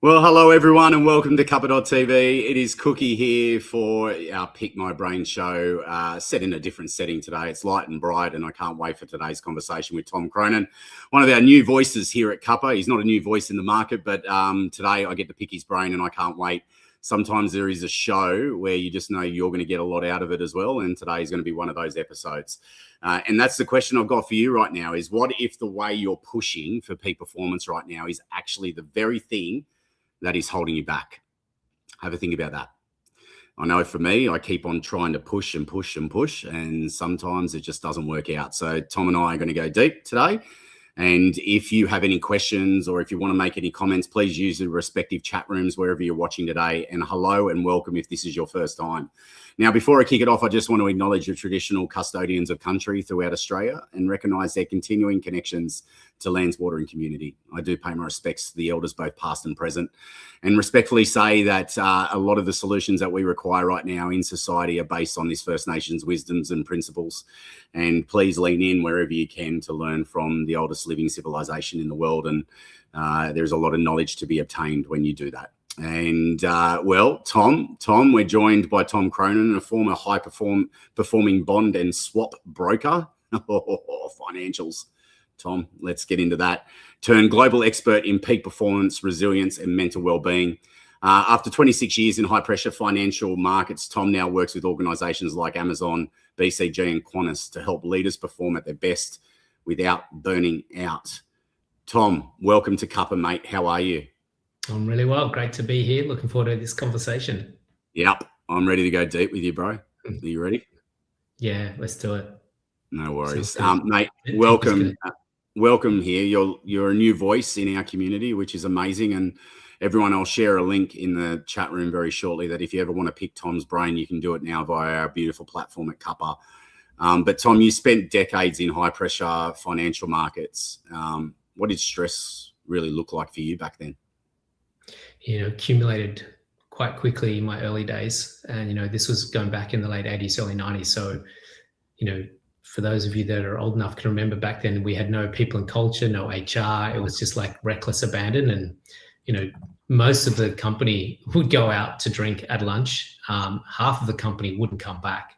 Well, hello everyone and welcome to Cuppa.tv. It is Cookie here for our Pick My Brain show, set in a different setting today. It's light and bright and I can't wait for today's conversation with Tom Cronin, one of our new voices here at Cuppa. He's not a new voice in the market, but today I get to pick his brain and I can't wait. Sometimes there is a show where you just know you're going to get a lot out of it as well, and today is going to be one of those episodes. And that's the question I've got for you right now is, what if the way you're pushing for peak performance right now is actually the very thing that is holding you back? Have a think about that. I know for me, I keep on trying to push and push and push, and sometimes it just doesn't work out. So Tom and I are going to go deep today. And if you have any questions or if you want to make any comments, please use the respective chat rooms wherever you're watching today. And hello and welcome if this is your first time. Now, before I kick it off, I just want to acknowledge the traditional custodians of country throughout Australia and recognise their continuing connections to lands, water and community. I do pay my respects to the elders, both past and present, and respectfully say that a lot of the solutions that we require right now in society are based on this First Nations wisdoms and principles. And please lean in wherever you can to learn from the oldest living civilization in the world. And there's a lot of knowledge to be obtained when you do that. And well, Tom, we're joined by Tom Cronin, a former high-performing bond and swap broker. Financials. Tom, let's get into that. Turned global expert in peak performance, resilience, and mental well-being. After 26 years in high-pressure financial markets, Tom now works with organisations like Amazon, BCG, and Qantas to help leaders perform at their best without burning out. Tom, welcome to Cuppa, mate. How are you? I'm really well. Great to be here. Looking forward to this conversation. Yep. I'm ready to go deep with you, bro. Are you ready? Yeah, let's do it. No worries. Mate, welcome. Welcome here. You're a new voice in our community, which is amazing. And everyone, I'll share a link in the chat room very shortly that if you ever want to pick Tom's brain, you can do it now via our beautiful platform at Cuppa. But Tom, you spent decades in high pressure financial markets. What did stress really look like for you back then? Accumulated quite quickly in my early days. And, this was going back in the late 80s, early 90s. So, for those of you that are old enough can remember back then, we had no people and culture, no HR. It was just like reckless abandon. And, most of the company would go out to drink at lunch. Half of the company wouldn't come back.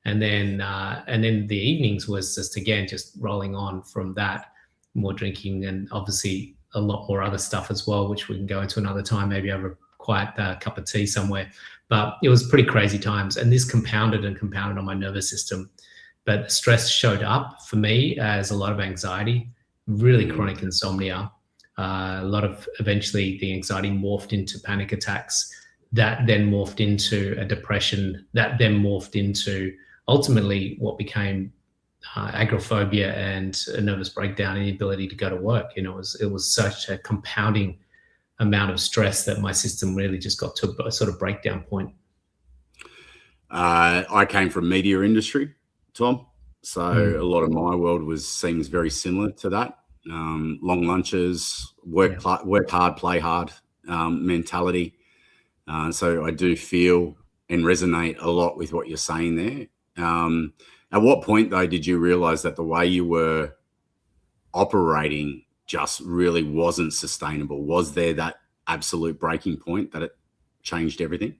And then the evenings was just rolling on from that, more drinking and obviously a lot more other stuff as well, which we can go into another time, maybe over a quiet cup of tea somewhere. But it was pretty crazy times. And this compounded on my nervous system. But stress showed up for me as a lot of anxiety, really chronic insomnia. Eventually the anxiety morphed into panic attacks. That then morphed into a depression. That then morphed into ultimately what became agoraphobia and a nervous breakdown and the ability to go to work. It was such a compounding amount of stress that my system really just got to a sort of breakdown point. I came from media industry, Tom. So a lot of my world seems very similar to that. Long lunches, work hard, play hard mentality. So I do feel and resonate a lot with what you're saying there. At what point, though, did you realize that the way you were operating just really wasn't sustainable? Was there that absolute breaking point that it changed everything?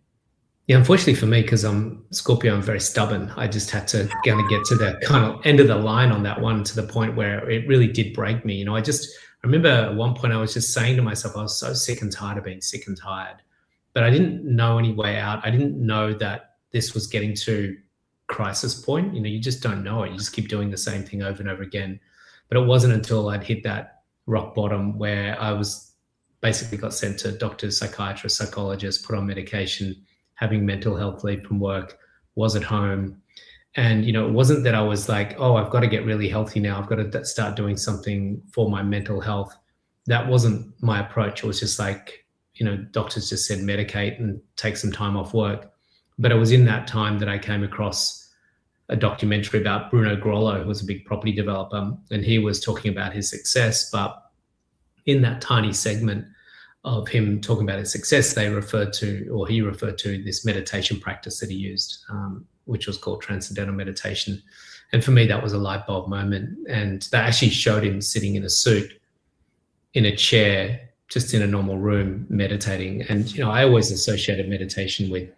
Yeah, unfortunately for me, because I'm Scorpio, I'm very stubborn. I just had to kind of get to the kind of end of the line on that one, to the point where it really did break me. I remember at one point I was just saying to myself, I was so sick and tired of being sick and tired, but I didn't know any way out. I didn't know that this was getting to crisis point. You just don't know it. You just keep doing the same thing over and over again. But it wasn't until I'd hit that rock bottom where I was basically got sent to doctors, psychiatrists, psychologists, put on medication, having mental health leave from work, was at home. And, it wasn't that I was like, oh, I've got to get really healthy now. I've got to start doing something for my mental health. That wasn't my approach. It was just like, doctors just said medicate and take some time off work. But it was in that time that I came across a documentary about Bruno Grollo, who was a big property developer, and he was talking about his success. But in that tiny segment of him talking about his success, he referred to this meditation practice that he used, which was called transcendental meditation. And for me, that was a light bulb moment. And that actually showed him sitting in a suit in a chair just in a normal room meditating. And, I always associated meditation with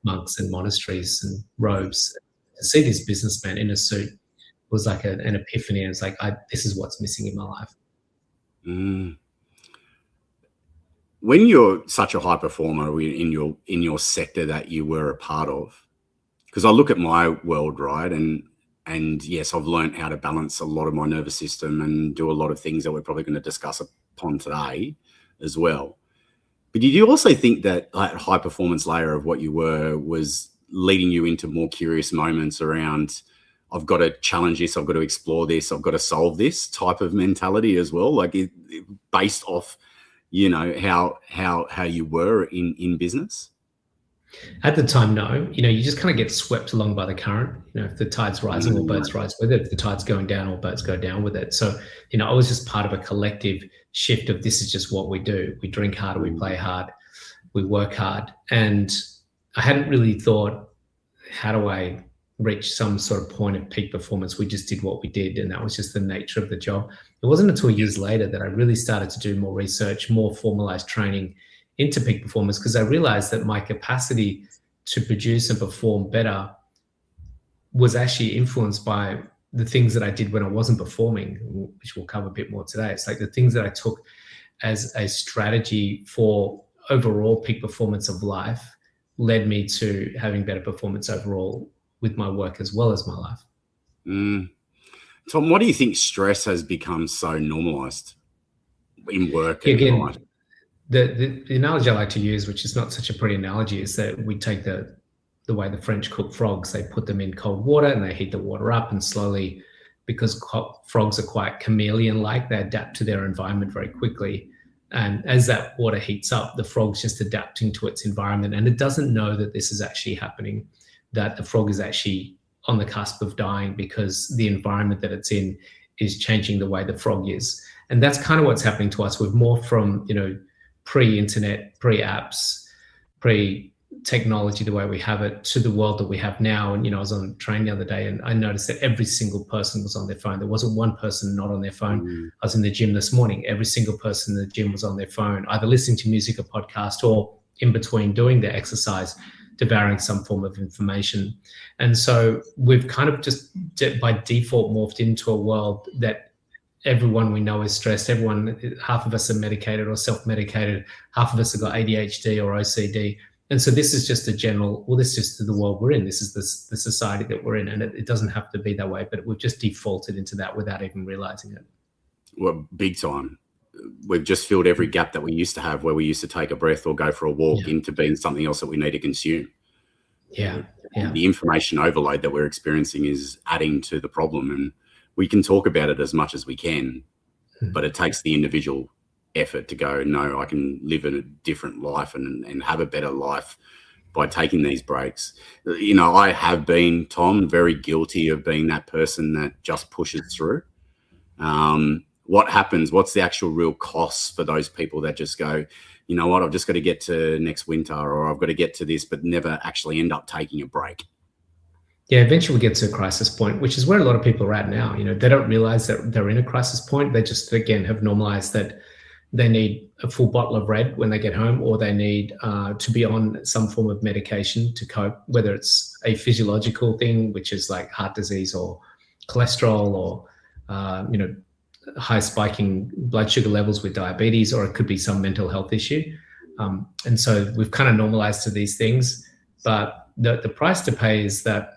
monks and monasteries and robes. To see this businessman in a suit was like an epiphany. And it's like, this is what's missing in my life. Mm. When you're such a high performer in your sector that you were a part of, because I look at my world, right, and yes, I've learned how to balance a lot of my nervous system and do a lot of things that we're probably going to discuss upon today as well. But did you also think that high performance layer of what you were was leading you into more curious moments around, I've got to challenge this, I've got to explore this, I've got to solve this type of mentality as well, like based off, how you were in business? At the time, no. You just kind of get swept along by the current. If the tide's rising, all boats rise with it. If the tide's going down, all boats go down with it. So, I was just part of a collective shift of this is just what we do. We drink hard, we play hard, we work hard. And I hadn't really thought, how do I reach some sort of point of peak performance? We just did what we did, and that was just the nature of the job. It wasn't until years later that I really started to do more research, more formalized training into peak performance, because I realized that my capacity to produce and perform better was actually influenced by the things that I did when I wasn't performing, which we'll cover a bit more today. It's like the things that I took as a strategy for overall peak performance of life led me to having better performance overall with my work as well as my life. Tom, what do you think stress has become so normalized in work? Again, life? The analogy I like to use, which is not such a pretty analogy, is that we take the way the French cook frogs. They put them in cold water and they heat the water up, and slowly, because frogs are quite chameleon-like, they adapt to their environment very quickly. And as that water heats up, the frog's just adapting to its environment, and it doesn't know that this is actually happening, that the frog is actually on the cusp of dying because the environment that it's in is changing the way the frog is. And that's kind of what's happening to us. We've morphed from, pre-internet, pre-apps, pre-technology, the way we have it, to the world that we have now. And, I was on a train the other day and I noticed that every single person was on their phone. There wasn't one person not on their phone. I was in the gym this morning. Every single person in the gym was on their phone, either listening to music or podcast, or in between doing their exercise, devouring some form of information. And so we've kind of just by default morphed into a world that everyone we know is stressed. Half of us are medicated or self-medicated. Half of us have got ADHD or OCD. And so this is just a general, this is just the world we're in. This is the society that we're in. And it doesn't have to be that way, but we've just defaulted into that without even realizing it. Well, big time. We've just filled every gap that we used to have, where we used to take a breath or go for a walk, into being something else that we need to consume. Yeah. The information overload that we're experiencing is adding to the problem. And we can talk about it as much as we can, but it takes the individual effort to go, no, I can live a different life and have a better life by taking these breaks. I have been, Tom, very guilty of being that person that just pushes through. What happens? What's the actual real costs for those people that just go, you know what, I've just got to get to next winter, or I've got to get to this, but never actually end up taking a break? Yeah, eventually we get to a crisis point, which is where a lot of people are at now. They don't realize that they're in a crisis point. They just, again, have normalized that they need a full bottle of red when they get home, or they need to be on some form of medication to cope, whether it's a physiological thing, which is like heart disease or cholesterol, or, high spiking blood sugar levels with diabetes, or it could be some mental health issue. And so we've kind of normalized to these things, but the price to pay is that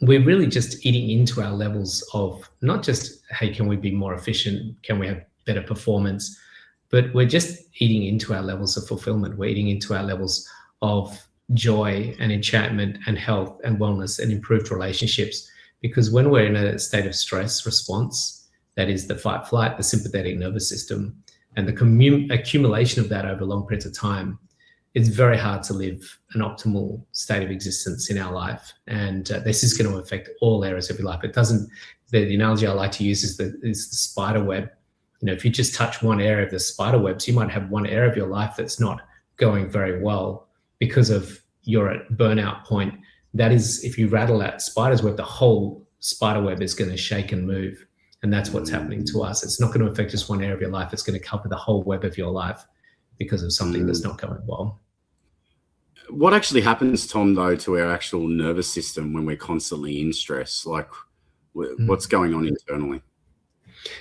we're really just eating into our levels of not just, hey, can we be more efficient? Can we have better performance? But we're just eating into our levels of fulfillment. We're eating into our levels of joy and enchantment and health and wellness and improved relationships. Because when we're in a state of stress response, that is the fight, flight, the sympathetic nervous system, and the accumulation of that over long periods of time, it's very hard to live an optimal state of existence in our life. And this is going to affect all areas of your life. It doesn't, the analogy I like to use is the spider web. If you just touch one area of the spider webs, you might have one area of your life that's not going very well because of you're at burnout point. That is, if you rattle that spider's web, the whole spider web is going to shake and move. And that's what's happening to us. It's not going to affect just one area of your life. It's going to cover the whole web of your life because of something that's not going well. What actually happens, Tom, though, to our actual nervous system when we're constantly in stress? Like, what's going on internally?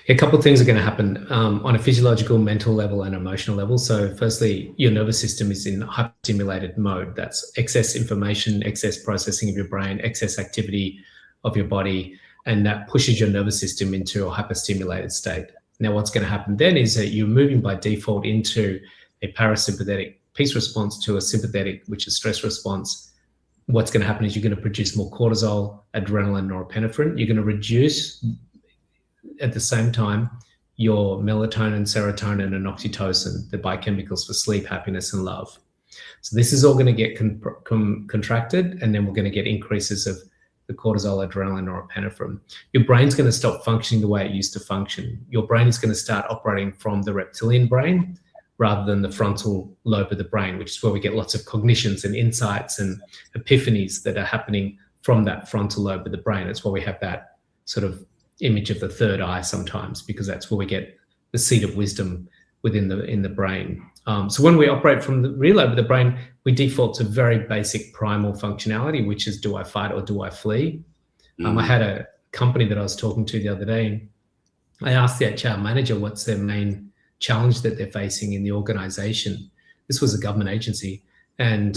A couple of things are going to happen on a physiological, mental level, and emotional level. So firstly, your nervous system is in hyperstimulated mode. That's excess information, excess processing of your brain, excess activity of your body, and that pushes your nervous system into a hyperstimulated state. Now, what's going to happen then is that you're moving by default into a parasympathetic peace response to a sympathetic, which is stress response. What's going to happen is you're going to produce more cortisol, adrenaline, norepinephrine. You're going to reduce at the same time your melatonin, serotonin, and oxytocin, the biochemicals for sleep, happiness, and love. So this is all going to get contracted, and then we're going to get increases of the cortisol, adrenaline, norepinephrine. Your brain's going to stop functioning the way it used to function. Your brain is going to start operating from the reptilian brain rather than the frontal lobe of the brain, which is where we get lots of cognitions and insights and epiphanies that are happening from that frontal lobe of the brain. That's why we have that sort of image of the third eye sometimes, because that's where we get the seat of wisdom within the brain. So when we operate from the rear lobe of the brain, we default to very basic primal functionality, which is, do I fight or do I flee? I had a company that I was talking to the other day. I asked the HR manager what's their main challenge that they're facing in the organization. This was a government agency. And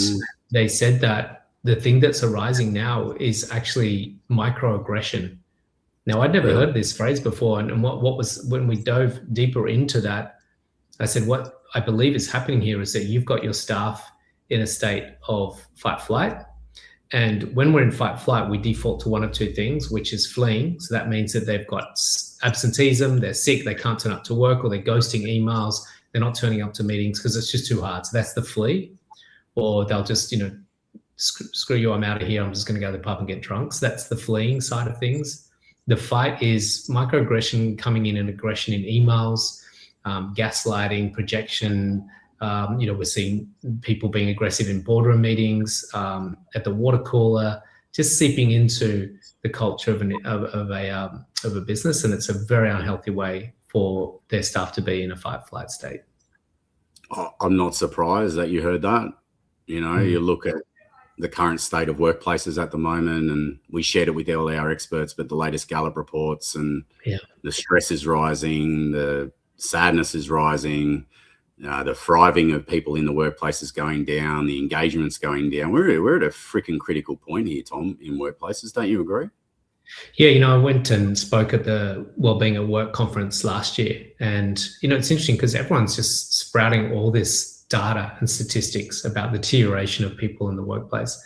they said that the thing that's arising now is actually microaggression. Now, I'd never heard this phrase before. And what was, when we dove deeper into that, I said, what I believe is happening here is that you've got your staff in a state of fight flight. And when we're in fight flight, we default to one of two things, which is fleeing. So that means that they've got absenteeism, they're sick, they can't turn up to work, or they're ghosting emails, they're not turning up to meetings because it's just too hard. So that's the flee. Or they'll just, screw you, I'm out of here, I'm just going to go to the pub and get drunk. So that's the fleeing side of things. The fight is microaggression coming in, and aggression in emails, gaslighting, projection. We're seeing people being aggressive in boardroom meetings, at the water cooler, just seeping into the culture of a business, and it's a very unhealthy way for their staff to be in a fight-flight state. I'm not surprised that you heard that. You look at the current state of workplaces at the moment, and we shared it with all our experts, but the latest Gallup reports, and the stress is rising, the sadness is rising, the thriving of people in the workplace is going down, the engagement's going down. We're at a freaking critical point here, Tom, in workplaces. Don't you agree? Yeah, I went and spoke at the Wellbeing at Work conference last year. And, it's interesting because everyone's just sprouting all this data and statistics about the deterioration of people in the workplace.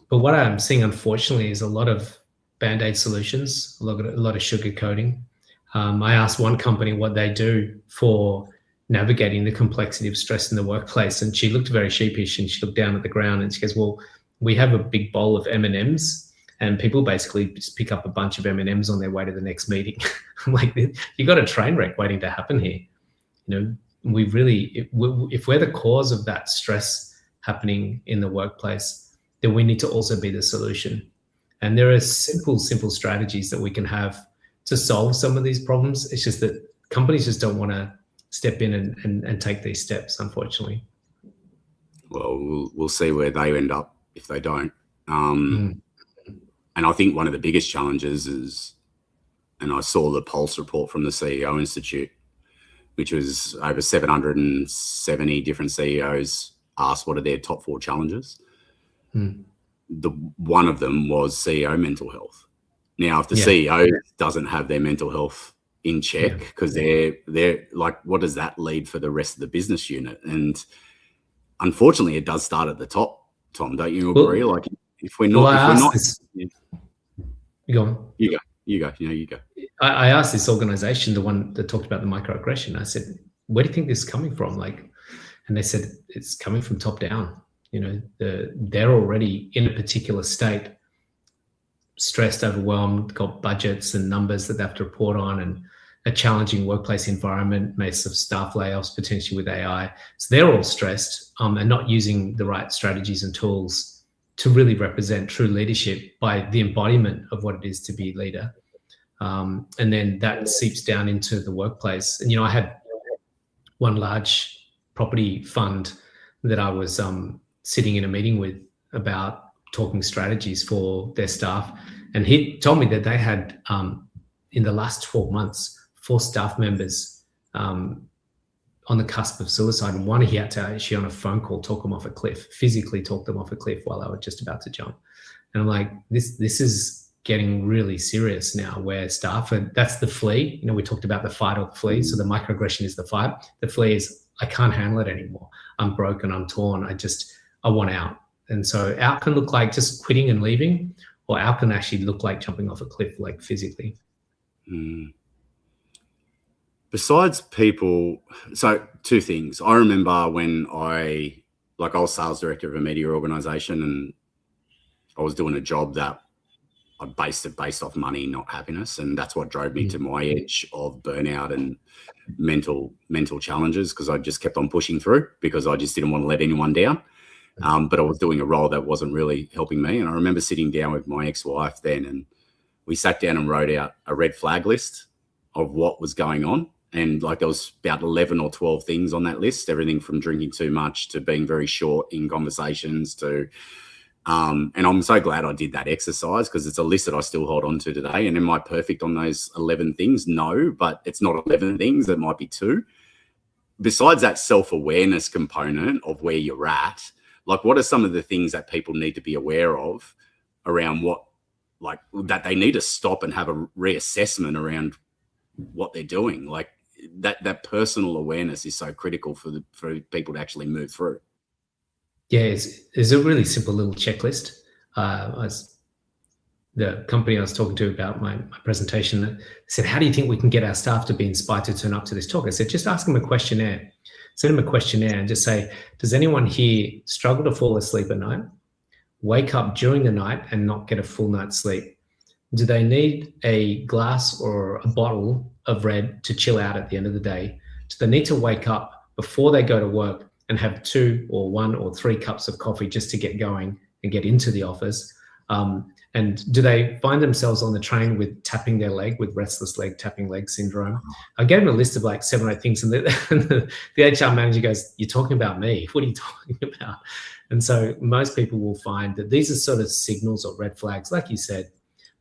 But what I'm seeing, unfortunately, is a lot of Band-Aid solutions, a lot of sugarcoating. I asked one company what they do for navigating the complexity of stress in the workplace, and she looked very sheepish, and she looked down at the ground and she goes, well, we have a big bowl of M&Ms, and people basically just pick up a bunch of M&Ms on their way to the next meeting. I'm like, you got a train wreck waiting to happen here. We really, if we're the cause of that stress happening in the workplace, then we need to also be the solution. And there are simple strategies that we can have to solve some of these problems. It's just that companies just don't want to step in and take these steps, unfortunately. Well, we'll see where they end up if they don't. And I think one of the biggest challenges is, and I saw the Pulse report from the CEO Institute, which was over 770 different CEOs asked what are their top 4 challenges. One of them was CEO mental health. Now, if the CEO doesn't have their mental health in check, because they're like, what does that lead for the rest of the business unit? And unfortunately, it does start at the top, Tom. Don't you agree? Like, if we're not, you go on. You go. I asked this organization, the one that talked about the microaggression, I said, where do you think this is coming from? And they said, it's coming from top down. They're already in a particular state, stressed, overwhelmed, got budgets and numbers that they have to report on, and a challenging workplace environment, massive staff layoffs, potentially with AI. So they're all stressed and not using the right strategies and tools to really represent true leadership by the embodiment of what it is to be a leader. And then that seeps down into the workplace. And, I had one large property fund that I was sitting in a meeting with about talking strategies for their staff. And he told me that they had, in the last 12 months, 4 staff members on the cusp of suicide. And one, he had to actually on a phone call talk them off a cliff, physically talk them off a cliff while they were just about to jump. And I'm like, this is getting really serious now, where staff, and that's the flee. We talked about the fight or the flee. So the microaggression is the fight. The flee is, I can't handle it anymore. I'm broken, I'm torn. I want out. And so out can look like just quitting and leaving, or out can actually look like jumping off a cliff, like physically. Besides people, so 2 things. I remember when I was sales director of a media organization, and I was doing a job that I based off money, not happiness. And that's what drove me to my edge of burnout and mental challenges, because I just kept on pushing through because I just didn't want to let anyone down. But I was doing a role that wasn't really helping me. And I remember sitting down with my ex-wife then, and we sat down and wrote out a red flag list of what was going on. And there was about 11 or 12 things on that list, everything from drinking too much to being very short in conversations to, and I'm so glad I did that exercise, because it's a list that I still hold on to today. And am I perfect on those 11 things? No, but it's not 11 things. It might be 2. Besides that self-awareness component of where you're at, what are some of the things that people need to be aware of around that they need to stop and have a reassessment around what they're doing? That personal awareness is so critical for people to actually move through. Yeah, it's a really simple little checklist. The company I was talking to about my presentation said, how do you think we can get our staff to be inspired to turn up to this talk? I said, just ask them a questionnaire. Send them a questionnaire and just say, does anyone here struggle to fall asleep at night, wake up during the night and not get a full night's sleep? Do they need a glass or a bottle of red to chill out at the end of the day? Do they need to wake up before they go to work and have 2 or 1 or 3 cups of coffee just to get going and get into the office? And do they find themselves on the train with tapping their leg, with restless leg, tapping leg syndrome? I gave them a list of 7 or 8 things, and the HR manager goes, you're talking about me. What are you talking about? And so most people will find that these are sort of signals or red flags, like you said,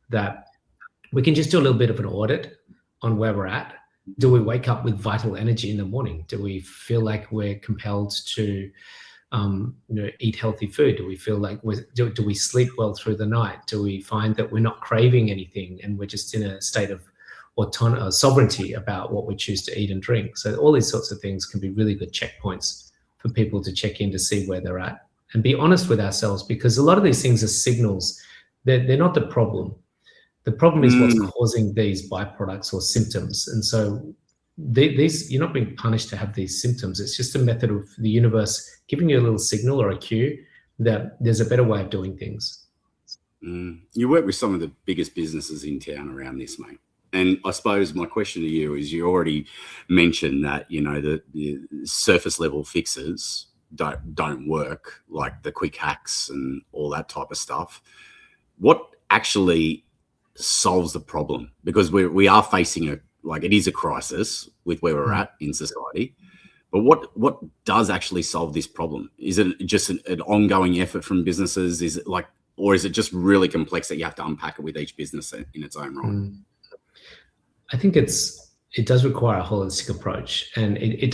that we can just do a little bit of an audit on where we're at. Do we wake up with vital energy in the morning? Do we feel like we're compelled to eat healthy food? Do we feel like do we sleep well through the night? Do we find that we're not craving anything and we're just in a state of sovereignty about what we choose to eat and drink? So all these sorts of things can be really good checkpoints for people to check in to see where they're at and be honest with ourselves, because a lot of these things are signals. They're not the problem. The problem is what's causing these byproducts or symptoms. And so these, you're not being punished to have these symptoms. It's just a method of the universe giving you a little signal or a cue that there's a better way of doing things. You work with some of the biggest businesses in town around this, mate. And I suppose my question to you is, you already mentioned that, the surface level fixes don't work, like the quick hacks and all that type of stuff. What actually solves the problem? Because we are facing it is a crisis with where we're at in society. But what does actually solve this problem? Is it just an ongoing effort from businesses? Is it or is it just really complex that you have to unpack it with each business in its own right? I think it does require a holistic approach, and it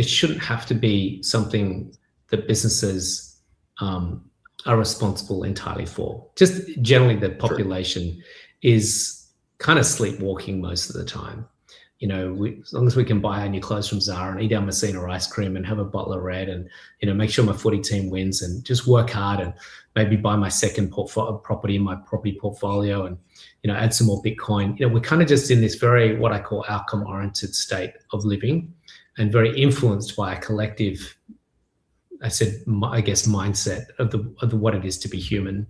shouldn't have to be something that businesses are responsible entirely for. Just generally, the population is kind of sleepwalking most of the time. As long as we can buy our new clothes from Zara and eat our Messina ice cream and have a bottle of red and, make sure my footy team wins and just work hard and maybe buy my second property in my property portfolio and, add some more Bitcoin. We're kind of just in this very, what I call outcome-oriented state of living, and very influenced by a collective, mindset of what it is to be human.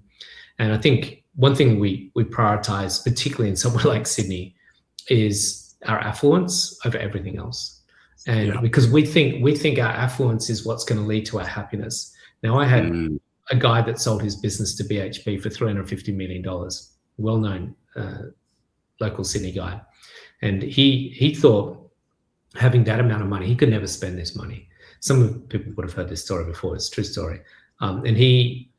And I think one thing we prioritize, particularly in somewhere like Sydney, is our affluence over everything else. And because we think our affluence is what's going to lead to our happiness. Now, I had a guy that sold his business to BHP for $350 million, well-known local Sydney guy, and he thought having that amount of money, he could never spend this money. Some people would have heard this story before. It's a true story. And he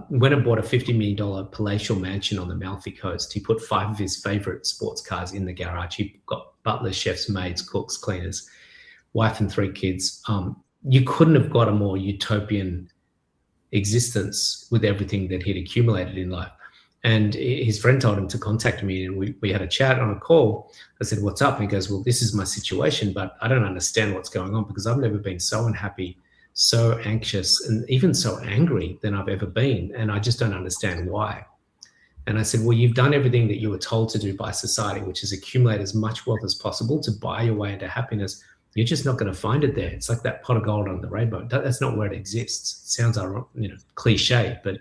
went and bought a $50 million palatial mansion on the Malfi coast. He put 5 of his favorite sports cars in the garage. He got butlers, chefs, maids, cooks, cleaners, wife and 3 kids. You couldn't have got a more utopian existence with everything that he'd accumulated in life. And his friend told him to contact me, and we had a chat on a call. I said, "What's up?" And he goes, "Well, this is my situation, but I don't understand what's going on because I've never been so unhappy, so anxious, and even so angry than I've ever been. And I just don't understand why." And I said, "Well, you've done everything that you were told to do by society, which is accumulate as much wealth as possible to buy your way into happiness. You're just not going to find it there. It's like that pot of gold on the rainbow. That's not where it exists." It sounds, cliche, but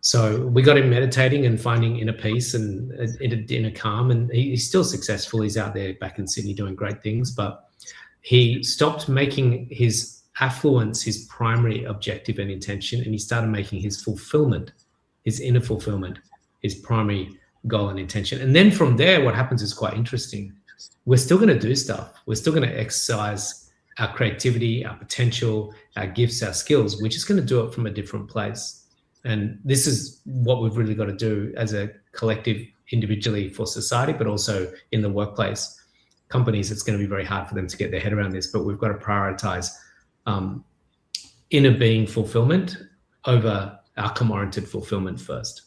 so we got him meditating and finding inner peace and inner calm, and he's still successful. He's out there back in Sydney doing great things, but he stopped making his affluence his primary objective and intention, and he started making his fulfillment, his inner fulfillment, his primary goal and intention. And then from there, what happens is quite interesting. We're still going to do stuff. We're still going to exercise our creativity, our potential, our gifts, our skills. We're just going to do it from a different place. And this is what we've really got to do as a collective, individually for society, but also in the workplace. Companies, it's going to be very hard for them to get their head around this, but we've got to prioritize inner being fulfillment over outcome-oriented fulfillment first.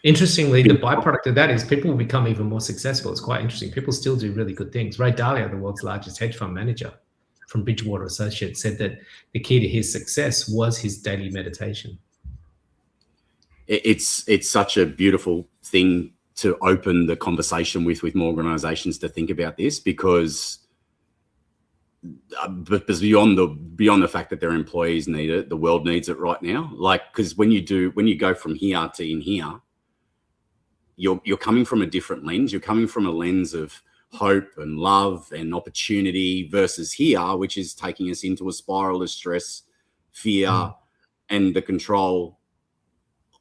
Interestingly, the byproduct of that is people will become even more successful. It's quite interesting. People still do really good things. Ray Dalio, the world's largest hedge fund manager from Bridgewater Associates, said that the key to his success was his daily meditation. It's such a beautiful thing to open the conversation with more organizations to think about this, because beyond the fact that their employees need it, the world needs it right now. Like, because when you go from here to in here, you're coming from a different lens. You're coming from a lens of hope and love and opportunity versus here, which is taking us into a spiral of stress, fear, and the control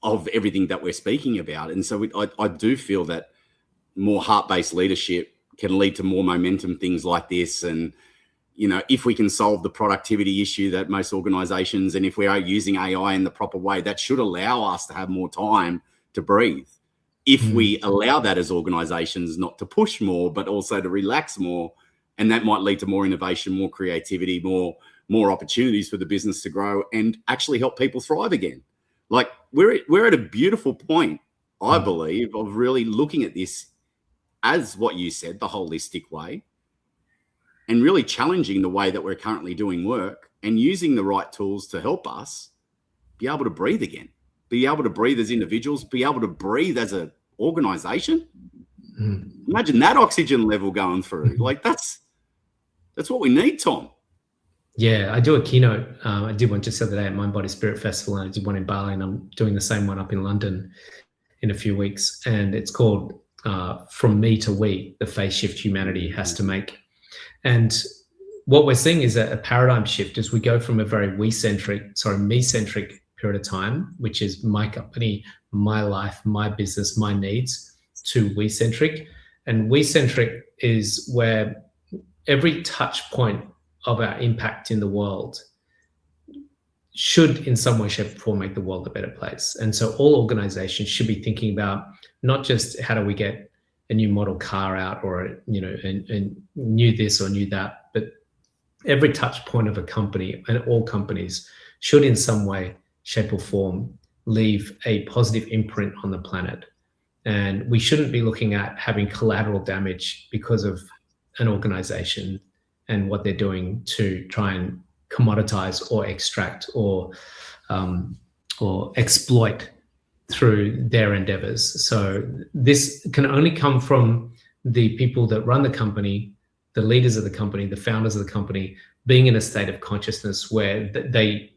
of everything that we're speaking about. And so I do feel that more heart-based leadership can lead to more momentum, things like this. And, if we can solve the productivity issue that most organizations, and if we are using AI in the proper way, that should allow us to have more time to breathe. If we allow that as organizations, not to push more, but also to relax more, and that might lead to more innovation, more creativity, more opportunities for the business to grow and actually help people thrive again. Like, we're at a beautiful point, I believe, of really looking at this as what you said, the holistic way, and really challenging the way that we're currently doing work and using the right tools to help us be able to breathe again, be able to breathe as individuals, be able to breathe as an organization. Imagine that oxygen level going through. Like, that's what we need, Tom. Yeah, I do a keynote. I did one just the other day at Mind Body Spirit Festival, and I did one in Bali, and I'm doing the same one up in London in a few weeks. And it's called From Me to We, the phase shift humanity has to make. And what we're seeing is a paradigm shift as we go from a very me-centric period of time, which is my company, my life, my business, my needs, to we-centric. And we-centric is where every touch point of our impact in the world should in some way, shape, or form make the world a better place. And so all organizations should be thinking about not just how do we get a new model car out, or a new this or new that, but every touch point of a company, and all companies should in some way, shape, or form leave a positive imprint on the planet. And we shouldn't be looking at having collateral damage because of an organization and what they're doing to try and commoditize or extract or exploit through their endeavors. So this can only come from the people that run the company, the leaders of the company, the founders of the company, being in a state of consciousness where they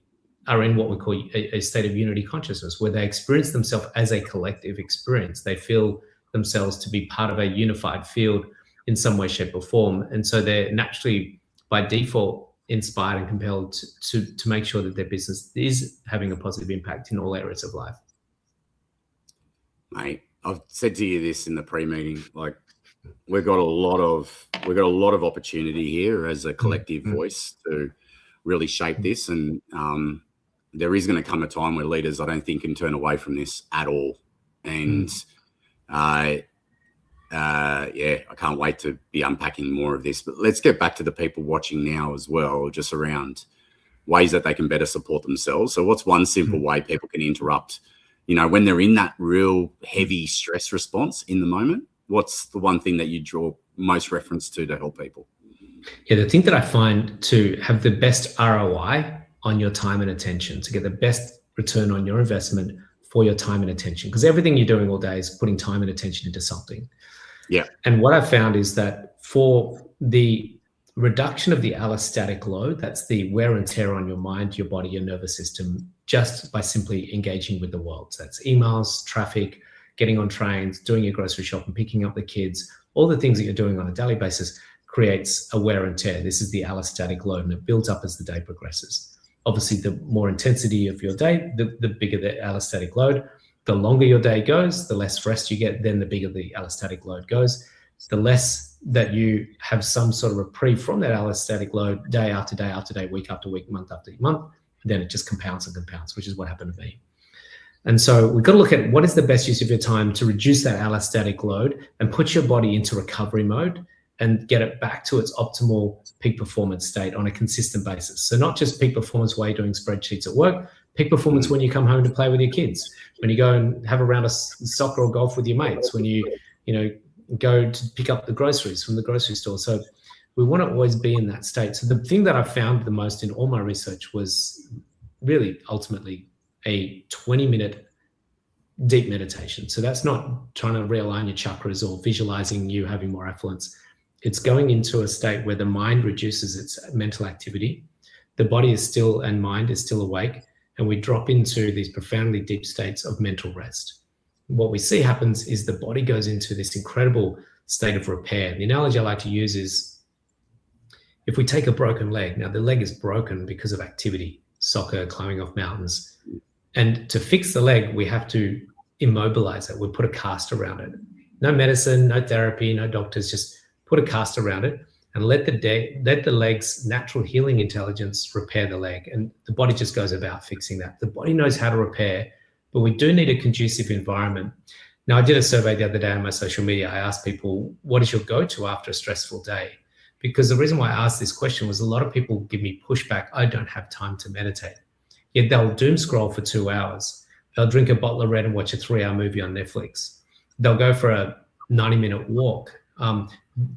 are in what we call a state of unity consciousness, where they experience themselves as a collective experience. They feel themselves to be part of a unified field in some way, shape, or form. And so they're naturally, by default, inspired and compelled to make sure that their business is having a positive impact in all areas of life. Mate, I've said to you this in the pre-meeting, like we've got a lot of opportunity here as a collective voice to really shape this, and there is going to come a time where leaders, I don't think, can turn away from this at all. And I can't wait to be unpacking more of this. But let's get back to the people watching now as well, just around ways that they can better support themselves. So what's one simple way people can interrupt, when they're in that real heavy stress response in the moment? What's the one thing that you draw most reference to help people? Yeah, the thing that I find to have the best ROI on your time and attention, to get the best return on your investment for your time and attention, because everything you're doing all day is putting time and attention into something. Yeah. And what I've found is that for the reduction of the allostatic load, that's the wear and tear on your mind, your body, your nervous system, just by simply engaging with the world. So that's emails, traffic, getting on trains, doing your grocery shopping, picking up the kids, all the things that you're doing on a daily basis creates a wear and tear. This is the allostatic load, and it builds up as the day progresses. Obviously, the more intensity of your day, the bigger the allostatic load. The longer your day goes, the less rest you get, then the bigger the allostatic load goes. The less that you have some sort of reprieve from that allostatic load day after day after day, week after week, month after month, then it just compounds and compounds, which is what happened to me. And so we've got to look at what is the best use of your time to reduce that allostatic load and put your body into recovery mode and get it back to its optimal peak performance state on a consistent basis. So not just peak performance while you're doing spreadsheets at work, peak performance when you come home to play with your kids, when you go and have a round of soccer or golf with your mates, when you go to pick up the groceries from the grocery store. So we want to always be in that state. So the thing that I found the most in all my research was really ultimately a 20-minute deep meditation. So that's not trying to realign your chakras or visualizing you having more affluence. It's going into a state where the mind reduces its mental activity, the body is still and mind is still awake, and we drop into these profoundly deep states of mental rest. What we see happens is the body goes into this incredible state of repair. The analogy I like to use is if we take a broken leg, now the leg is broken because of activity, soccer, climbing off mountains, and to fix the leg, we have to immobilize it. We put a cast around it. No medicine, no therapy, no doctors, just put a cast around it and let the leg's natural healing intelligence repair the leg. And the body just goes about fixing that. The body knows how to repair, but we do need a conducive environment. Now, I did a survey the other day on my social media. I asked people, what is your go-to after a stressful day? Because the reason why I asked this question was a lot of people give me pushback. I don't have time to meditate. Yet they'll doom scroll for 2 hours. They'll drink a bottle of red and watch a 3-hour movie on Netflix. They'll go for a 90-minute walk.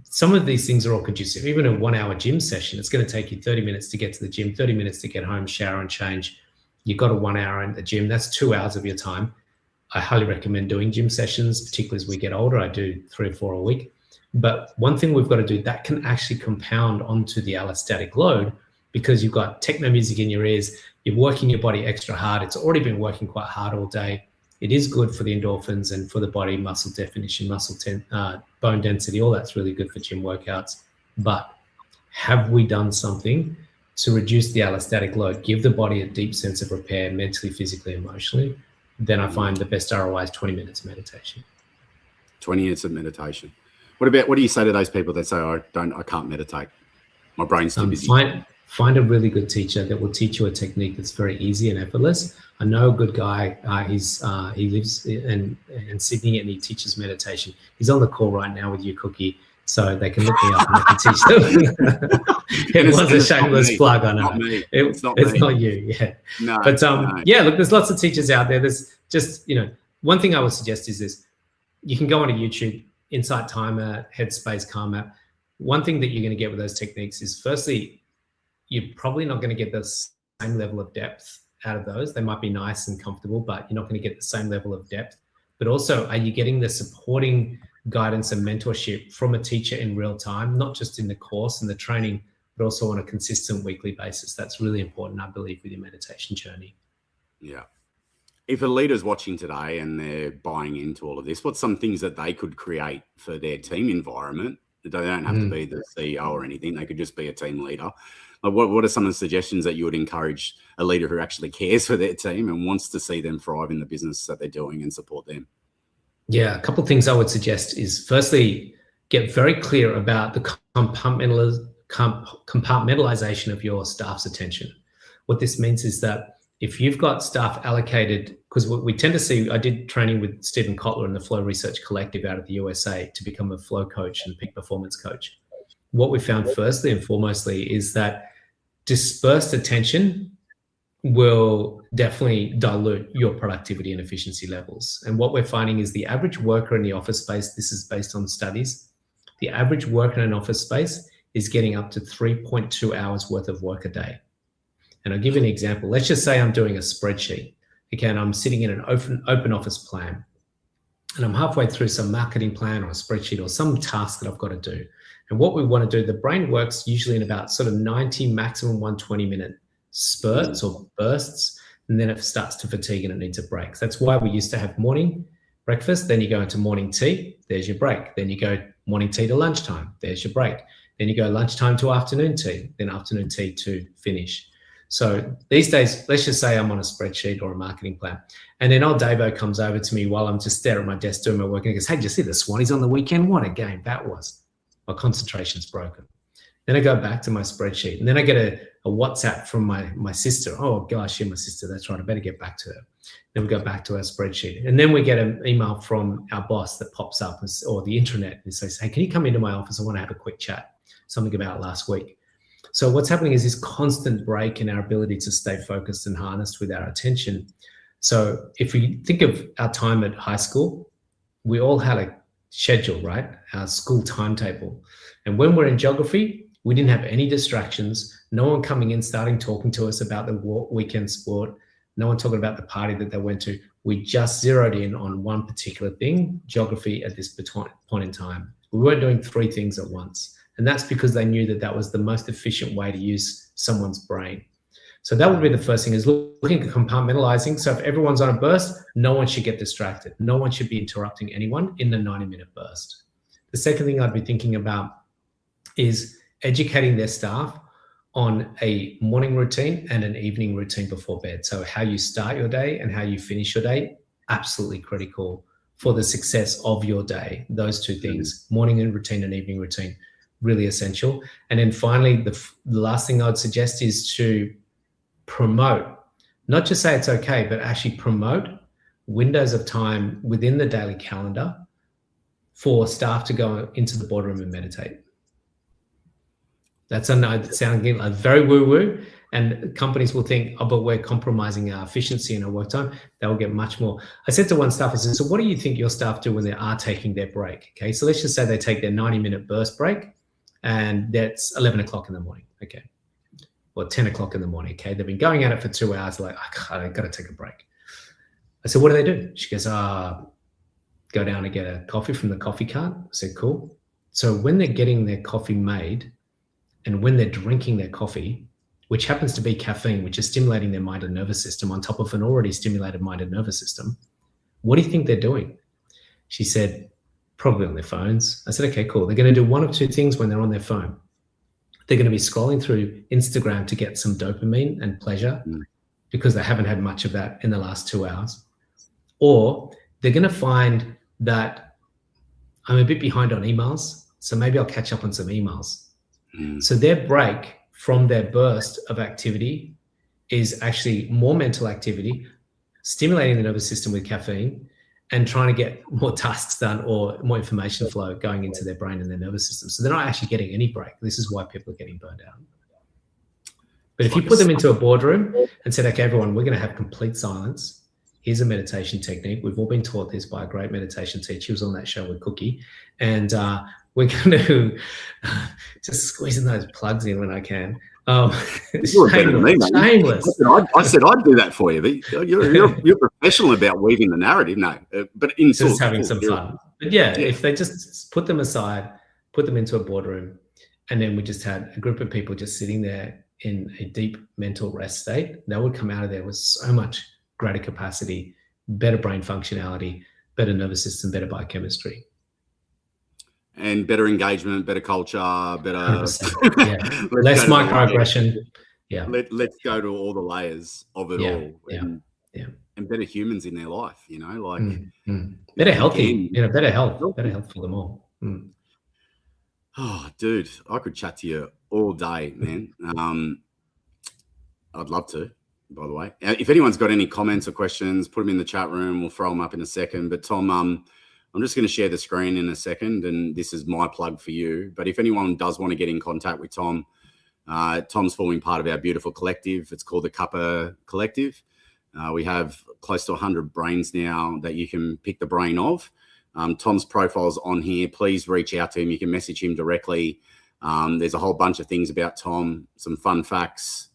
Some of these things are all conducive. Even a 1-hour gym session, it's going to take you 30 minutes to get to the gym, 30 minutes to get home, shower and change. You've got a 1 hour in the gym. That's 2 hours of your time. I highly recommend doing gym sessions, particularly as we get older. I do 3 or 4 a week. But one thing we've got to do that can actually compound onto the allostatic load, because you've got techno music in your ears. You're working your body extra hard. It's already been working quite hard all day. It is good for the endorphins and for the body, muscle definition, bone density, all that's really good for gym workouts. But have we done something to reduce the allostatic load, give the body a deep sense of repair mentally, physically, emotionally? Then I find the best ROI is 20 minutes of meditation. 20 minutes of meditation. What do you say to those people that say, I can't meditate? My brain's too busy. Find a really good teacher that will teach you a technique that's very easy and effortless. I know a good guy. He lives in Sydney and he teaches meditation. He's on the call right now with you, Cookie, so they can look me up and I can teach them. It was a shameless plug, I know. It's not you, yeah. No, but no. Yeah, look, there's lots of teachers out there. There's just, one thing I would suggest is this. You can go onto YouTube, Insight Timer, Headspace, Calm App. One thing that you're going to get with those techniques is, firstly, you're probably not going to get the same level of depth out of those. They might be nice and comfortable, but you're not going to get the same level of depth. But also, are you getting the supporting guidance and mentorship from a teacher in real time, not just in the course and the training, but also on a consistent weekly basis? That's really important, I believe, with your meditation journey. Yeah. If a leader's watching today and they're buying into all of this, what's some things that they could create for their team environment? They don't have to be the CEO or anything. They could just be a team leader. What are some of the suggestions that you would encourage a leader who actually cares for their team and wants to see them thrive in the business that they're doing and support them? Yeah, a couple of things I would suggest is, firstly, get very clear about the compartmentalization of your staff's attention. What this means is that if you've got staff allocated, because what we tend to see, I did training with Stephen Kotler and the Flow Research Collective out of the USA to become a flow coach and peak performance coach. What we found firstly and foremostly is that dispersed attention will definitely dilute your productivity and efficiency levels. And what we're finding is the average worker in the office space, this is based on studies, the average worker in an office space is getting up to 3.2 hours worth of work a day. And I'll give you an example. Let's just say I'm doing a spreadsheet, okay, and I'm sitting in an open office plan, and I'm halfway through some marketing plan or a spreadsheet or some task that I've got to do. And what we want to do, the brain works usually in about sort of 90, maximum 120-minute spurts or bursts, and then it starts to fatigue and it needs a break. So that's why we used to have morning breakfast, then you go into morning tea, there's your break. Then you go morning tea to lunchtime, there's your break. Then you go lunchtime to afternoon tea, then afternoon tea to finish. So these days, let's just say I'm on a spreadsheet or a marketing plan, and then old Davo comes over to me while I'm just there at my desk doing my work and he goes, "Hey, did you see the Swannies on the weekend? What a game that was." My concentration's broken. Then I go back to my spreadsheet, and then I get a WhatsApp from my sister. "Oh gosh, you're my sister. That's right. I better get back to her." Then we go back to our spreadsheet, and then we get an email from our boss that pops up, or the intranet, and says, "Hey, can you come into my office? I want to have a quick chat. Something about last week." So what's happening is this constant break in our ability to stay focused and harnessed with our attention. So if we think of our time at high school, we all had a schedule, right? Our school timetable. And when we're in geography, we didn't have any distractions. No one coming in, starting talking to us about the weekend sport. No one talking about the party that they went to. We just zeroed in on one particular thing, geography, at this point in time. We weren't doing three things at once. And that's because they knew that that was the most efficient way to use someone's brain. So that would be the first thing, is looking at compartmentalizing. So if everyone's on a burst, no one should get distracted. No one should be interrupting anyone in the 90-minute burst. The second thing I'd be thinking about is educating their staff on a morning routine and an evening routine before bed. So how you start your day and how you finish your day, absolutely critical for the success of your day. Those two things, morning and routine and evening routine, really essential. And then finally, the last thing I'd suggest is to promote, not just say it's okay, but actually promote windows of time within the daily calendar for staff to go into the boardroom and meditate. That's sounding like very woo-woo, and companies will think, "Oh, but we're compromising our efficiency and our work time." They will get much more. I said to one staff, I said, "So what do you think your staff do when they are taking their break?" Okay, so let's just say they take their 90-minute burst break, and that's 11 o'clock in the morning, okay, or 10 o'clock in the morning, okay? They've been going at it for 2 hours, like, I've got to take a break. I said, "What do they do?" She goes, "Go down and get a coffee from the coffee cart." I said, "Cool." So when they're getting their coffee made and when they're drinking their coffee, which happens to be caffeine, which is stimulating their mind and nervous system on top of an already stimulated mind and nervous system, what do you think they're doing? She said, "Probably on their phones." I said, "Okay, cool. They're going to do one of two things when they're on their phone. They're going to be scrolling through Instagram to get some dopamine and pleasure because they haven't had much of that in the last 2 hours. Or they're going to find that I'm a bit behind on emails, so maybe I'll catch up on some emails." So their break from their burst of activity is actually more mental activity, stimulating the nervous system with caffeine, and trying to get more tasks done or more information flow going into their brain and their nervous system. So they're not actually getting any break. This is why people are getting burned out. But if you put them into a boardroom and said, "Okay, everyone, we're going to have complete silence. Here's a meditation technique. We've all been taught this by a great meditation teacher. She was on that show with Cookie. And we're going to just squeezing those plugs in when I can." You're better than me, mate. Shameless. I said I'd do that for you. You're professional about weaving the narrative, no. But in just having some fun. But yeah, if they just put them aside, put them into a boardroom, and then we just had a group of people just sitting there in a deep mental rest state, they would come out of there with so much greater capacity, better brain functionality, better nervous system, better biochemistry. And better engagement, better culture, better less microaggression. Yeah. Let's go to all the layers of it all. better humans in their life, you know, like better healthy, again, you know, better health for them all. Oh, dude, I could chat to you all day, man. I'd love to, by the way. If anyone's got any comments or questions, put them in the chat room. We'll throw them up in a second. But Tom, I'm just going to share the screen in a second, and this is my plug for you. But if anyone does want to get in contact with Tom, Tom's forming part of our beautiful collective. It's called the Cuppa Collective. We have close to 100 brains now that you can pick the brain of. Tom's profile's on here. Please reach out to him. You can message him directly. There's a whole bunch of things about Tom, some fun facts.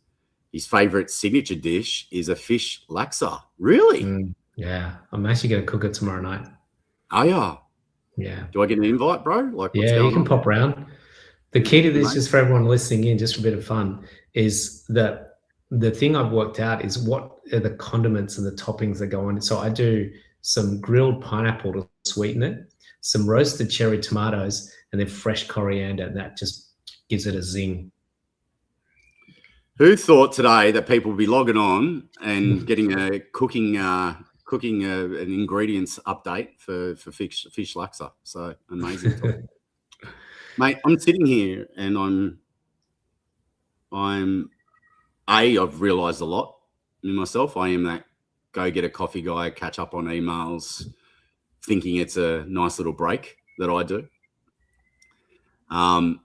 His favorite signature dish is a fish laksa. Really? Yeah. I'm actually going to cook it tomorrow night. Oh, yeah. Yeah. Do I get an invite, bro? Like, what's yeah, going you can on? pop around. The key to this, just for everyone listening in, just for a bit of fun, is that the thing I've worked out is what are the condiments and the toppings that go on. So I do some grilled pineapple to sweeten it, some roasted cherry tomatoes, and then fresh coriander. And that just gives it a zing. Who thought today that people would be logging on and getting a cooking an ingredients update for fish laksa? So amazing. Mate, I'm sitting here and I've realized a lot in myself. I am that go get a coffee guy, catch up on emails, thinking it's a nice little break that I do. And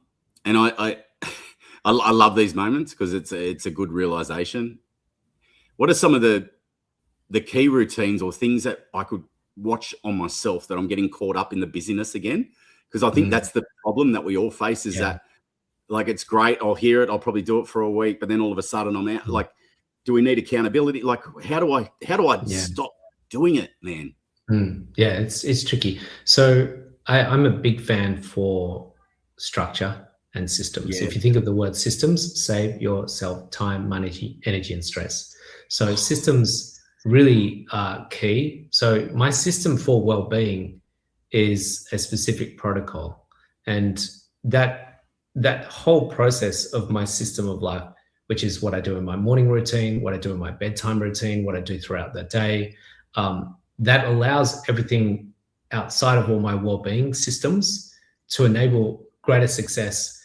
I love these moments because it's a good realization. What are some of the key routines or things that I could watch on myself that I'm getting caught up in the busyness again? Because I think that's the problem that we all face is that, like, it's great. I'll hear it. I'll probably do it for a week, but then all of a sudden I'm out. Like, do we need accountability? Like, how do I stop doing it, man? Yeah, it's tricky. So I'm a big fan for structure and systems. If you think of the word systems, save yourself time, money, energy, and stress. So systems really are key. So my system for well-being is a specific protocol, and that whole process of my system of life, which is what I do in my morning routine, what I do in my bedtime routine, what I do throughout the day, that allows everything outside of all my well-being systems to enable greater success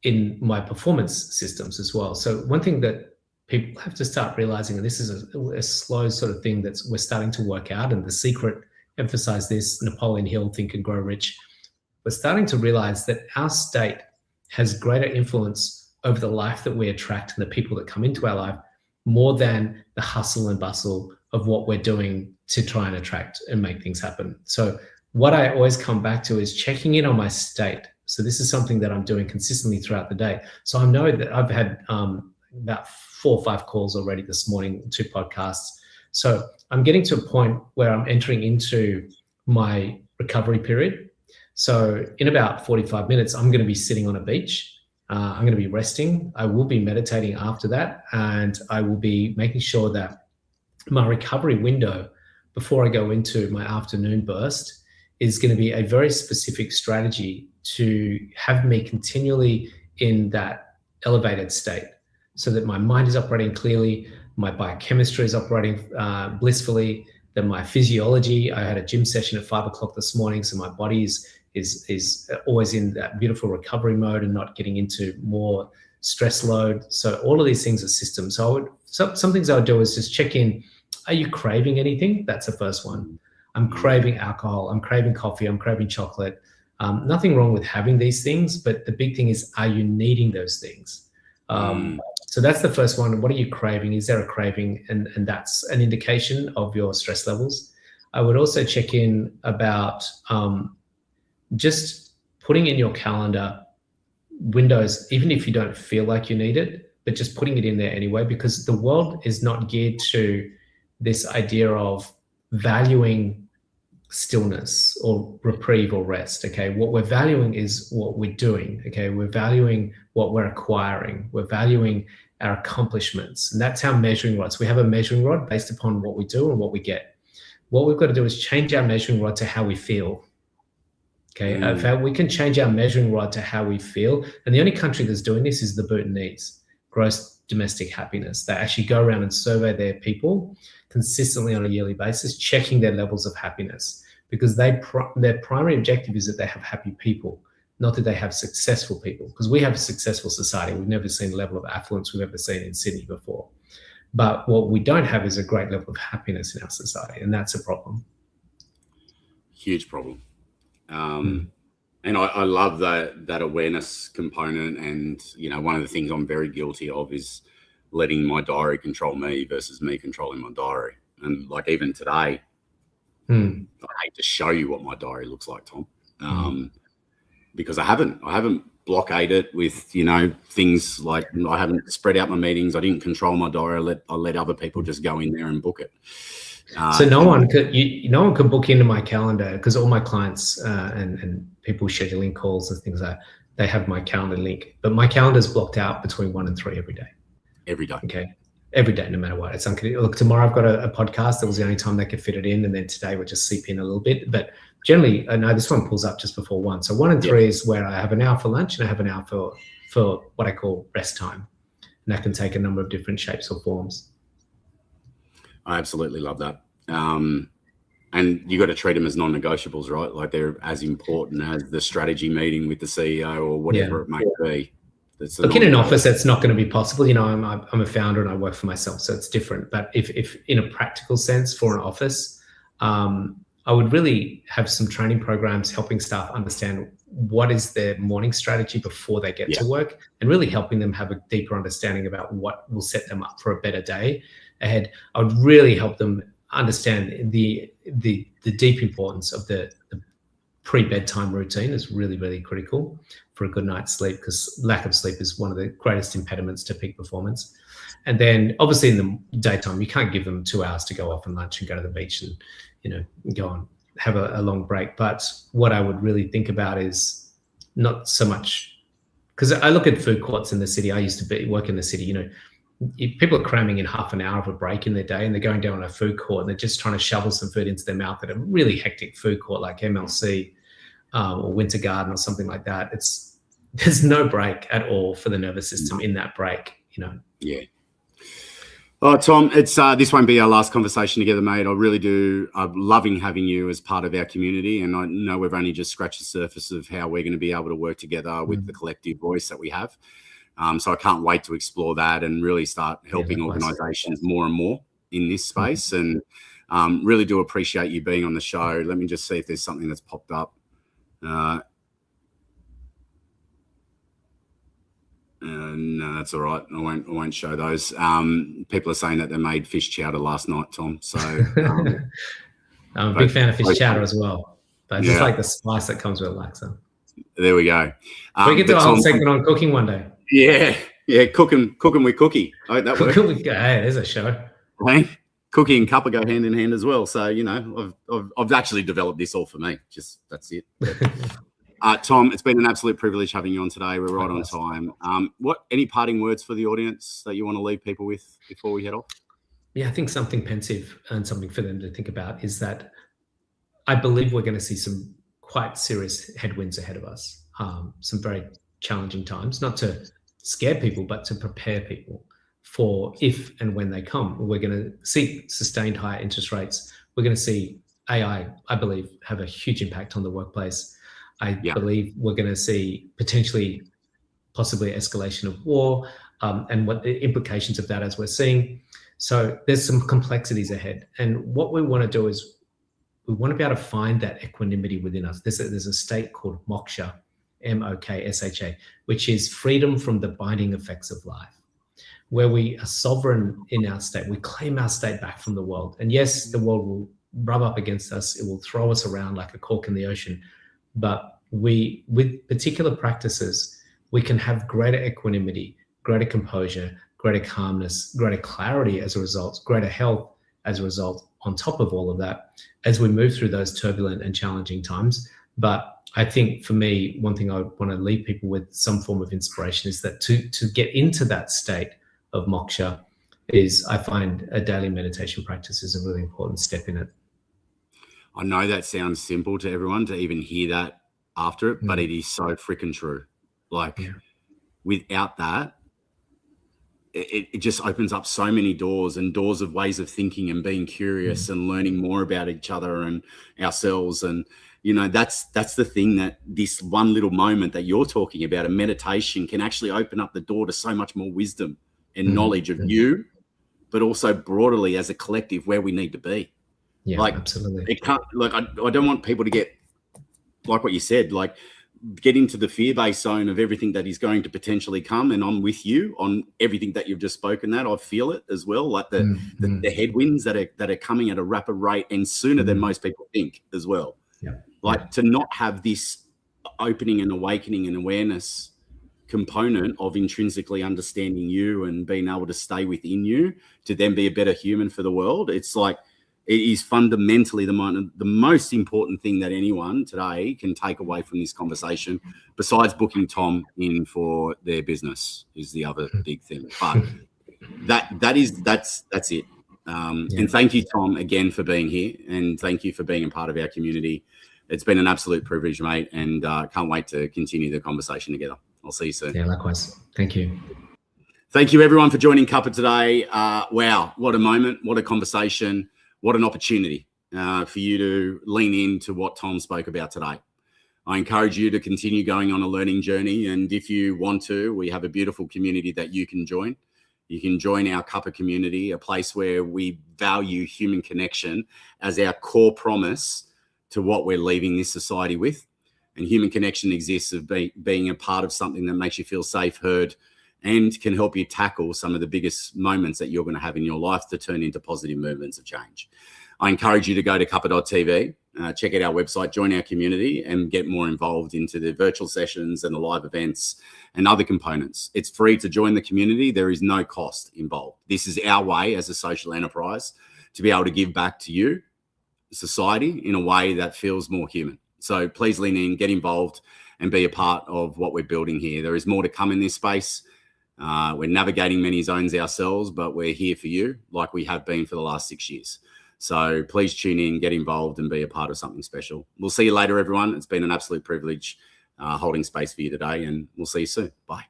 in my performance systems as well. So one thing that people have to start realizing, and this is a slow sort of thing that we're starting to work out, and The Secret emphasize this, Napoleon Hill, Think and Grow Rich, we're starting to realize that our state has greater influence over the life that we attract and the people that come into our life more than the hustle and bustle of what we're doing to try and attract and make things happen. So what I always come back to is checking in on my state. So this is something that I'm doing consistently throughout the day. So I know that I've had about 4 or 5 calls already this morning, 2 podcasts. So I'm getting to a point where I'm entering into my recovery period. So in about 45 minutes, I'm going to be sitting on a beach. I'm going to be resting. I will be meditating after that. And I will be making sure that my recovery window before I go into my afternoon burst is going to be a very specific strategy to have me continually in that elevated state so that my mind is operating clearly, my biochemistry is operating blissfully, that my physiology, I had a gym session at 5 o'clock this morning, so my body is always in that beautiful recovery mode and not getting into more stress load. So all of these things are systems. So some things I would do is just check in. Are you craving anything? That's the first one. I'm craving alcohol. I'm craving coffee. I'm craving chocolate. Nothing wrong with having these things, but the big thing is, are you needing those things? So that's the first one. What are you craving? Is there a craving? And that's an indication of your stress levels. I would also check in about just putting in your calendar windows, even if you don't feel like you need it, but just putting it in there anyway, because the world is not geared to this idea of valuing stillness or reprieve or rest. Okay, what we're valuing is what we're doing. Okay, we're valuing what we're acquiring. We're valuing our accomplishments, and that's our measuring rods. We have a measuring rod based upon what we do and what we get. What we've got to do is change our measuring rod to how we feel. Okay, if we can change our measuring rod to how we feel, and the only country that's doing this is the Bhutanese. Gross domestic happiness. They actually go around and survey their people consistently on a yearly basis, checking their levels of happiness, because their primary objective is that they have happy people, not that they have successful people, because we have a successful society. We've never seen the level of affluence we've ever seen in Sydney before. But what we don't have is a great level of happiness in our society, and that's a problem. Huge problem. And I love that awareness component. And, you know, one of the things I'm very guilty of is letting my diary control me versus me controlling my diary. And like even today, I hate to show you what my diary looks like, Tom, because I haven't blockaded it with, you know, things like I haven't spread out my meetings. I didn't control my diary. I let other people just go in there and book it. So no one could book into my calendar, because all my clients and people scheduling calls and things like that, they have my calendar link, but my calendar's blocked out between 1 and 3 every day. Every day. Okay. Every day, no matter what. It's unconditional. Look, tomorrow I've got a podcast. That was the only time they could fit it in. And then today we'll just seep in a little bit. But generally, I know this one pulls up just before 1. So 1 and 3 is where I have an hour for lunch and I have an hour for what I call rest time. And that can take a number of different shapes or forms. I absolutely love that. And you got to treat them as non-negotiables, right? Like they're as important as the strategy meeting with the CEO or whatever it may be. Look, in an office, that's not going to be possible. You know, I'm a founder and I work for myself, so it's different. But if in a practical sense for an office, I would really have some training programs helping staff understand what is their morning strategy before they get to work, and really helping them have a deeper understanding about what will set them up for a better day ahead. I would really help them understand the deep importance of the pre-bedtime routine is really, really critical for a good night's sleep, because lack of sleep is one of the greatest impediments to peak performance. And then obviously in the daytime, you can't give them 2 hours to go off and lunch and go to the beach and, you know, go and have a long break. But what I would really think about is not so much, because I look at food courts in the city. I used to work in the city, you know, people are cramming in half an hour of a break in their day, and they're going down a food court and they're just trying to shovel some food into their mouth at a really hectic food court like MLC or Winter Garden or something like that. There's no break at all for the nervous system in that break, you know. Yeah. Oh, Tom, it's this won't be our last conversation together, mate. I really do. I'm loving having you as part of our community, and I know we've only just scratched the surface of how we're going to be able to work together with the collective voice that we have. So I can't wait to explore that and really start helping organisations more and more in this space. And really do appreciate you being on the show. Let me just see if there's something that's popped up. No, that's all right. I won't show those. People are saying that they made fish chowder last night, Tom. So I'm a big fan of fish chowder as well. But I just like the spice that comes with laksa. There we go. We could do a whole segment on cooking one day. Yeah, cooking with Cookie. I hope that works. Hey, there's a show. Hey, Cookie and Cuppa go hand in hand as well. So, you know, I've actually developed this all for me. Just that's it. Tom, it's been an absolute privilege having you on today. We're right on time. Any parting words for the audience that you want to leave people with before we head off? Yeah, I think something pensive and something for them to think about is that I believe we're going to see some quite serious headwinds ahead of us. Some very challenging times, not to scare people, but to prepare people for if and when they come. We're going to see sustained higher interest rates. We're going to see AI, I believe, have a huge impact on the workplace. I believe we're going to see possibly escalation of war and what the implications of that as we're seeing. So there's some complexities ahead. And what we want to do is we want to be able to find that equanimity within us. There's a state called moksha, M-O-K-S-H-A, which is freedom from the binding effects of life, where we are sovereign in our state. We claim our state back from the world. And yes, the world will rub up against us. It will throw us around like a cork in the ocean. But with particular practices, we can have greater equanimity, greater composure, greater calmness, greater clarity as a result, greater health as a result, on top of all of that, as we move through those turbulent and challenging times. But I think for me, one thing I want to leave people with some form of inspiration is that to get into that state of moksha is, I find a daily meditation practice is a really important step in it. I know that sounds simple to everyone to even hear that after it, but it is so freaking true. Like without that, it just opens up so many doors, and doors of ways of thinking and being curious and learning more about each other and ourselves. And, you know, that's the thing, that this one little moment that you're talking about, a meditation, can actually open up the door to so much more wisdom and knowledge of you, but also broadly as a collective where we need to be. Yeah, like, absolutely. It can't, like, I don't want people to get, like what you said, like, get into the fear-based zone of everything that is going to potentially come. And I'm with you on everything that you've just spoken. That I feel it as well, like the headwinds that are coming at a rapid rate and sooner than most people think as well. Yeah. Like, to not have this opening and awakening and awareness component of intrinsically understanding you and being able to stay within you to then be a better human for the world. It's like, it is fundamentally the most important thing that anyone today can take away from this conversation, besides booking Tom in for their business, is the other big thing. But that's it. And thank you, Tom, again for being here, and thank you for being a part of our community. It's been an absolute privilege, mate, and can't wait to continue the conversation together. I'll see you soon. Yeah, likewise. Thank you. Thank you, everyone, for joining Cuppa today. Wow, what a moment, what a conversation. What an opportunity for you to lean into what Tom spoke about today. I encourage you to continue going on a learning journey. And if you want to, we have a beautiful community that you can join. You can join our Cuppa community, a place where we value human connection as our core promise to what we're leaving this society with. And human connection exists of being a part of something that makes you feel safe, heard, and can help you tackle some of the biggest moments that you're going to have in your life to turn into positive movements of change. I encourage you to go to cuppa.tv, check out our website, join our community, and get more involved into the virtual sessions and the live events and other components. It's free to join the community. There is no cost involved. This is our way as a social enterprise to be able to give back to you, society, in a way that feels more human. So please lean in, get involved, and be a part of what we're building here. There is more to come in this space. We're navigating many zones ourselves, but we're here for you like we have been for the last 6 years. So please tune in, get involved, and be a part of something special. We'll see you later, everyone. It's been an absolute privilege holding space for you today, and we'll see you soon. Bye.